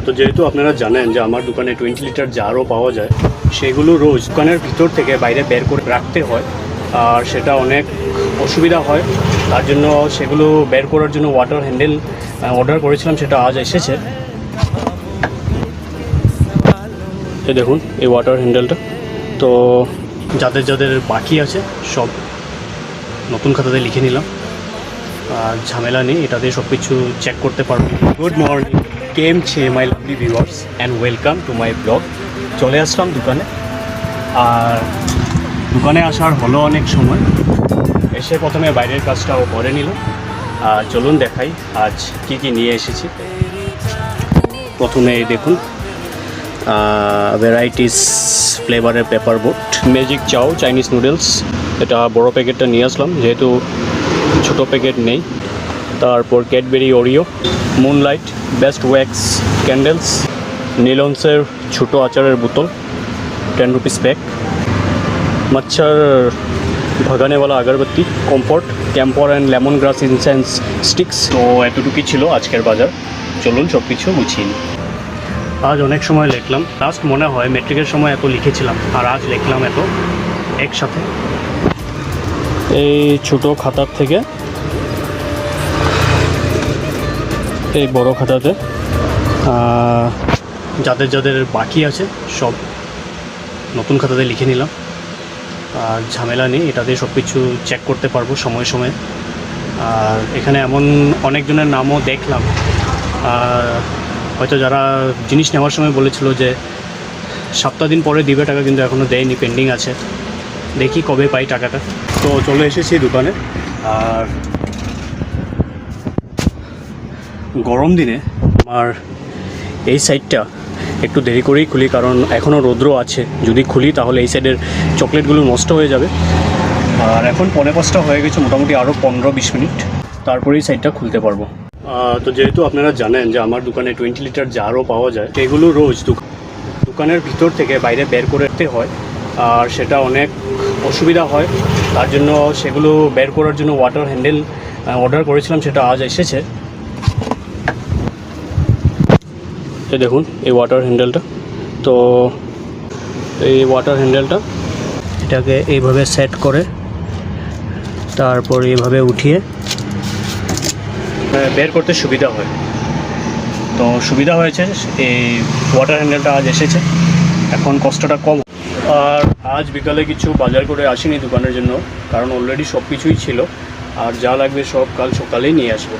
তো যেহেতু আপনারা জানেন যে আমার দোকানে 20 লিটার জারও পাওয়া যায়, সেগুলো রোজ দোকানের ভিতর থেকে বাইরে বের করে রাখতে হয়, আর সেটা অনেক অসুবিধা হয়। তার জন্য সেগুলো বের করার জন্য ওয়াটার হ্যান্ডেল অর্ডার করেছিলাম, সেটা আজ এসেছে। এই দেখুন এই ওয়াটার হ্যান্ডেলটা। তো যাদের যাদের বাকি আছে সব নতুন খাতাতে লিখে নিলাম, আর ঝামেলা নেই, এটাতে সব কিছু চেক করতে পারবো। গুড মর্নিং, কেম ছে my lovely viewers and welcome to my blog. চলে আসলাম দোকানে, আর দোকানে আসার হলো অনেক সময়। এসে প্রথমে বাইরের কাজটাও করে নিলাম। চলুন দেখাই আজ কি কি নিয়ে এসেছি। প্রথমে দেখুন ভ্যারাইটিস ফ্লেভারের পেপার বোট, ম্যাজিক চাও চাইনিজ নুডলস, এটা বড় প্যাকেটটা নিয়ে আসলাম যেহেতু ছোট প্যাকেট নেই। তারপর Cadbury Oreo, Moonlight, best wax candles, নীলন্সের ছোটো আচারের বোতল 10 রুপিস প্যাক, মচ্ছর ভাগানেওয়ালা আগরবাতি, comfort, camphor and lemon grass incense sticks. তো এতটুকুই ছিল আজকের বাজার। চলুন সব কিছু গুছিয়ে নিই। আজ অনেক সময় লিখলাম, লাস্ট মনে হয় ম্যাট্রিকের সময় এত লিখেছিলাম, আর আজ লিখলাম এত একসাথে। এই ছোটো খাতার থেকে এই বড় খাতাতে যাদের যাদের বাকি আছে সব নতুন খাতাতে লিখে নিলাম, আর ঝামেলা নেই, এটাতে সব কিছু চেক করতে পারবো সময়ে সময়ে। আর এখানে এমন অনেকজনের নামও দেখলাম, হয়তো যারা জিনিস নেওয়ার সময় বলেছিল যে 7 দিন পরে দিবে টাকা, কিন্তু এখনও দেয়নি, পেন্ডিং আছে। দেখি কবে পাই টাকাটা। তো চলে এসেছি দোকানে। আর গরম দিনে আমার এই সাইডটা একটু দেরি করেই খুলি, কারণ এখনও রৌদ্র আছে। যদি খুলি তাহলে এই সাইডের চকলেটগুলো নষ্ট হয়ে যাবে। আর এখন 5:45 হয়ে গেছে, মোটামুটি আরও 15-20 মিনিট, তারপরেই সাইডটা খুলতে পারবো। তো যেহেতু আপনারা জানেন যে আমার দোকানে 20 লিটার জারও পাওয়া যায়, সেগুলো রোজ দোকানের ভিতর থেকে বাইরে বের করে রাখতে হয়, আর সেটা অনেক অসুবিধা হয়। তার জন্য সেগুলো বের করার জন্য ওয়াটার হ্যান্ডেল অর্ডার করেছিলাম, সেটা আজ এসেছে। এই দেখুন এই ওয়াটার হ্যান্ডেলটা। তো এই ওয়াটার হ্যান্ডেলটা এটাকে এইভাবে সেট করে তারপর এইভাবে উঠিয়ে বের করতে সুবিধা হয়। তো সুবিধা হয়েছে, এই ওয়াটার হ্যান্ডেলটা আজ এসেছে, এখন কষ্টটা কম। আর আজ বিকালে কিছু বাজার করে আসিনি দোকানের জন্য, কারণ অলরেডি সব কিছুই ছিল, আর যা লাগবে সব কাল সকালেই নিয়ে আসবো।